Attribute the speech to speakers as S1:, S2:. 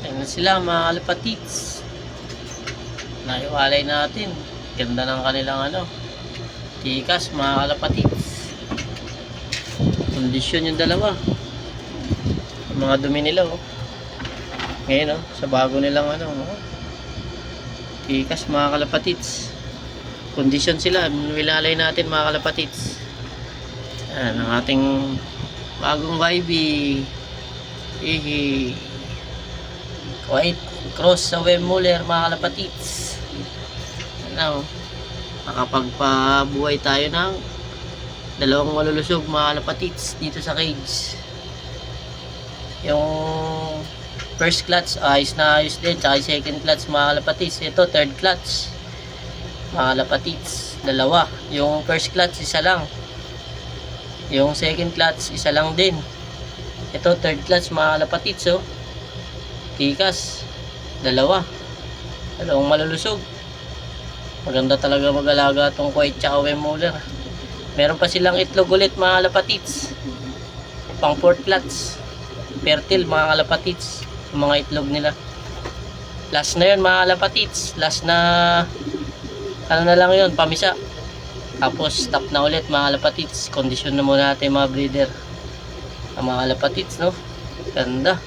S1: Ayan sila mga kalapatids. Naiwalay natin. Ganda ng kanilang tikas mga kalapatids. Kondisyon yung dalawa. Yung mga dumi nila Ngayon sa bago nilang tikas mga kalapatids. Kondisyon sila. Nilalay natin mga kalapatids. Ayan ang ating bagong baby. White cross sa Weimmuller mga kalapatids. Nakapagpabuhay tayo ng dalawang malulusog mga kalapatids dito sa cage. Yung first clutch ayos na ayos din, tsaka yung second clutch mga kalapatids. Ito third clutch mga kalapatids, dalawa. Yung first clutch isa lang, yung second clutch isa lang din. Ito third clutch mga kalapatids tikas, dalawang malulusog. Maganda talaga mag-alaga itong Kuwait tsaka Weimmuller. Meron pa silang itlog ulit mga kalapatids, pang fourth clutch, fertile mga kalapatids yung mga itlog nila. Last na yun mga kalapatids, last na na lang yun, pamisa. Tapos stop na ulit mga kalapatids. Kondisyon na muna natin mga breeder ang mga kalapatids. Ganda.